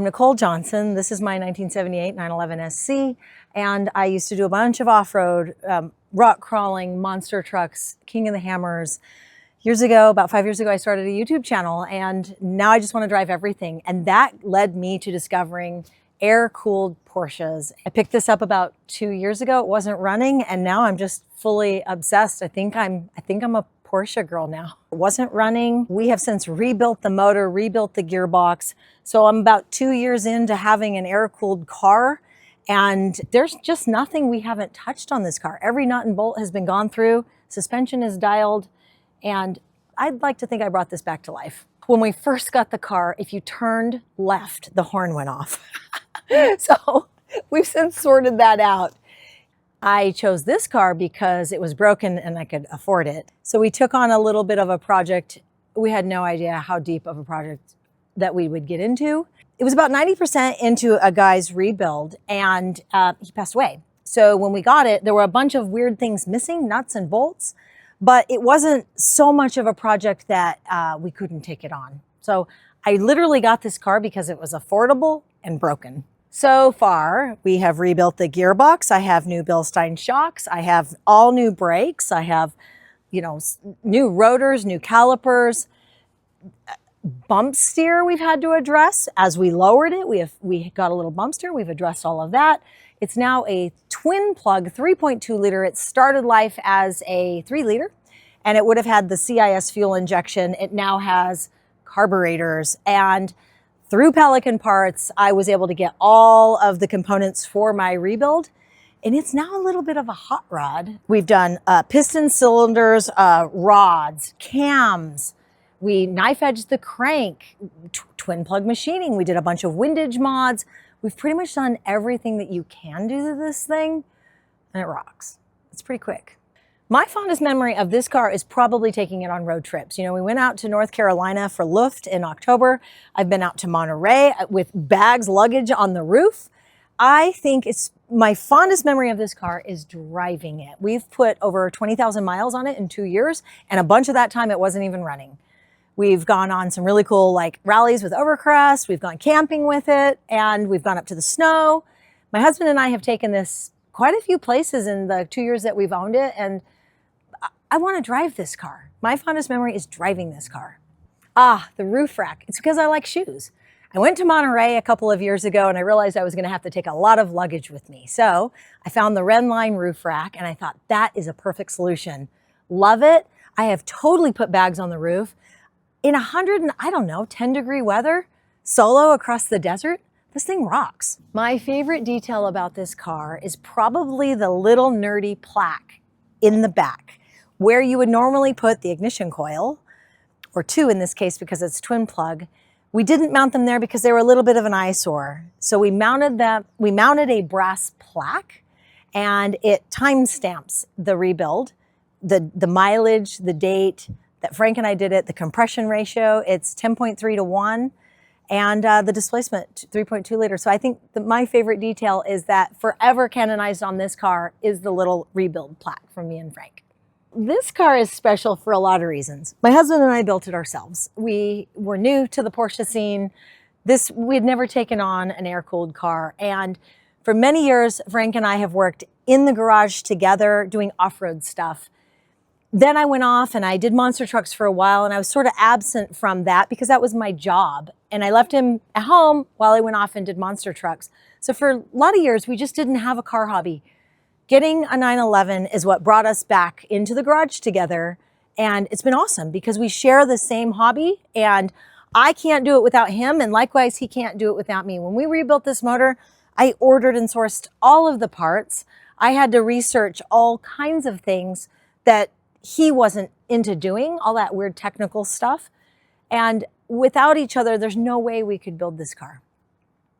I'm Nicole Johnson. This is my 1978 911 SC, and I used to do a bunch of off-road, rock crawling, monster trucks, King of the Hammers. Years ago, about 5 years ago, I started a YouTube channel, and now I just want to drive everything. And that led me to discovering air-cooled Porsches. I picked this up about 2 years ago. It wasn't running, and now I'm just fully obsessed. I think I'm a Porsche girl now. It wasn't running. We have since rebuilt the motor, rebuilt the gearbox. So I'm about 2 years into having an air-cooled car, and there's just nothing we haven't touched on this car. Every nut and bolt has been gone through, suspension is dialed, and I'd like to think I brought this back to life. When we first got the car, if you turned left, the horn went off. So we've since sorted that out. I chose this car because it was broken and I could afford it. So we took on a little bit of a project. We had no idea how deep of a project that we would get into. It was about 90% into a guy's rebuild, and he passed away. So when we got it, there were a bunch of weird things missing, nuts and bolts, but it wasn't so much of a project that we couldn't take it on. So I literally got this car because it was affordable and broken. So far, we have rebuilt the gearbox. I have new Bilstein shocks. I have all new brakes. I have, new rotors, new calipers. Bump steer we've had to address. As we lowered it, we got a little bump steer. We've addressed all of that. It's now a twin plug 3.2 liter. It started life as a 3 liter, and it would have had the CIS fuel injection. It now has carburetors, and through Pelican Parts, I was able to get all of the components for my rebuild, and it's now a little bit of a hot rod. We've done piston cylinders, rods, cams. We knife edged the crank, twin plug machining. We did a bunch of windage mods. We've pretty much done everything that you can do to this thing, and it rocks. It's pretty quick. My fondest memory of this car is probably taking it on road trips. We went out to North Carolina for Luft in October. I've been out to Monterey with bags, luggage on the roof. I think my fondest memory of this car is driving it. We've put over 20,000 miles on it in 2 years, and a bunch of that time it wasn't even running. We've gone on some really cool rallies with Overcrest. We've gone camping with it, and we've gone up to the snow. My husband and I have taken this quite a few places in the 2 years that we've owned it, and I want to drive this car. My fondest memory is driving this car. The roof rack. It's because I like shoes. I went to Monterey a couple of years ago, and I realized I was going to have to take a lot of luggage with me. So I found the Renline roof rack, and I thought that is a perfect solution. Love it. I have totally put bags on the roof. In 10-degree weather, solo across the desert, this thing rocks. My favorite detail about this car is probably the little nerdy plaque in the back, where you would normally put the ignition coil, or two in this case because it's twin plug. We didn't mount them there because they were a little bit of an eyesore. So we mounted a brass plaque, and it timestamps the rebuild, the mileage, the date that Frank and I did it, the compression ratio. It's 10.3 to 1, and the displacement 3.2 liter. So I think my favorite detail is that forever canonized on this car is the little rebuild plaque from me and Frank. This car is special for a lot of reasons. My husband and I built it ourselves. We were new to the Porsche scene. We had never taken on an air-cooled car. And for many years, Frank and I have worked in the garage together doing off-road stuff. Then I went off and I did monster trucks for a while, and I was sort of absent from that because that was my job. And I left him at home while I went off and did monster trucks. So for a lot of years, we just didn't have a car hobby. Getting a 911 is what brought us back into the garage together. And it's been awesome because we share the same hobby, and I can't do it without him. And likewise, he can't do it without me. When we rebuilt this motor, I ordered and sourced all of the parts. I had to research all kinds of things that he wasn't into doing, all that weird technical stuff. And without each other, there's no way we could build this car.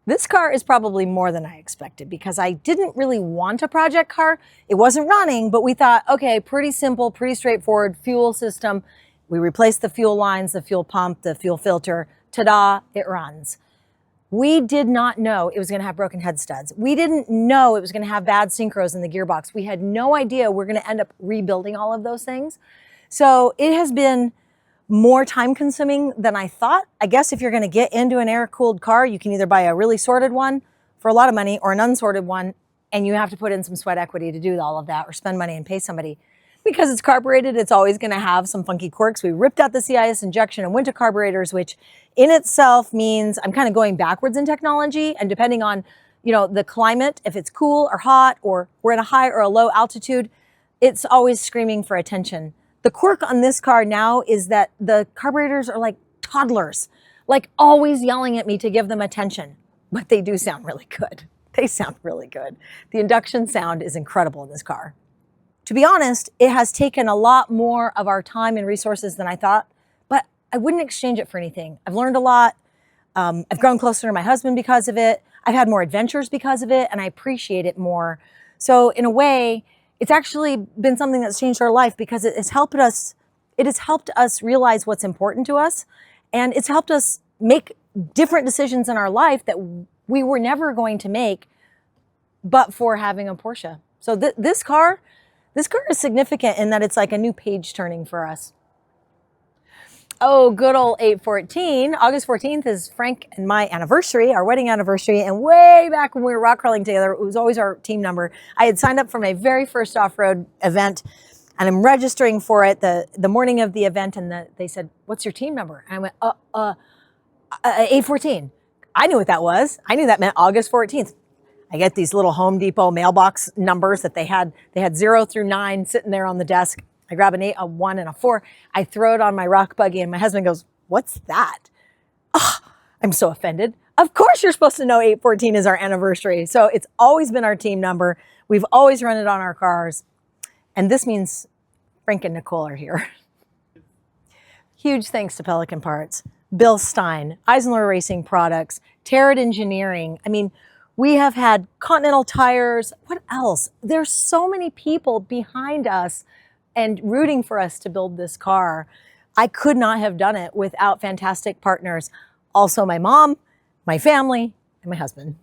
This car is probably more than I expected because I didn't really want a project car. It wasn't running, but we thought, okay, pretty simple, pretty straightforward fuel system. We replaced the fuel lines, the fuel pump, the fuel filter. Ta-da, it runs. We did not know it was going to have broken head studs. We didn't know it was going to have bad synchros in the gearbox. We had no idea we're going to end up rebuilding all of those things. So it has been more time consuming than I thought. I guess if you're going to get into an air-cooled car, you can either buy a really sorted one for a lot of money or an unsorted one, and you have to put in some sweat equity to do all of that, or spend money and pay somebody. Because it's carbureted, it's always going to have some funky quirks. We ripped out the CIS injection and went to carburetors, which in itself means I'm kind of going backwards in technology. And depending on, the climate, if it's cool or hot, or we're in a high or a low altitude, it's always screaming for attention. The quirk on this car now is that the carburetors are like toddlers, like always yelling at me to give them attention, but they do sound really good. They sound really good. The induction sound is incredible in this car. To be honest, it has taken a lot more of our time and resources than I thought, but I wouldn't exchange it for anything. I've learned a lot. I've grown closer to my husband because of it. I've had more adventures because of it, and I appreciate it more. So in a way, it's actually been something that's changed our life, because it has helped us realize what's important to us, and it's helped us make different decisions in our life that we were never going to make but for having a Porsche. So this car is significant in that it's like a new page turning for us. Oh, good old 814. August 14th is Frank and my anniversary, our wedding anniversary. And way back when we were rock crawling together, it was always our team number. I had signed up for my very first off-road event, and I'm registering for it the morning of the event. And they said, "What's your team number?" And I went, 814. I knew what that was. I knew that meant August 14th. I get these little Home Depot mailbox numbers that they had 0 through 9 sitting there on the desk. I grab an 8, a 1, and a 4. I throw it on my rock buggy, and my husband goes, "What's that?" Oh, I'm so offended. Of course you're supposed to know 814 is our anniversary. So it's always been our team number. We've always run it on our cars. And this means Frank and Nicole are here. Huge thanks to Pelican Parts, Bill Stein, Eisenlohr Racing Products, Tarot Engineering. I mean, we have had Continental Tires. What else? There's so many people behind us and rooting for us to build this car. I could not have done it without fantastic partners. Also my mom, my family, and my husband.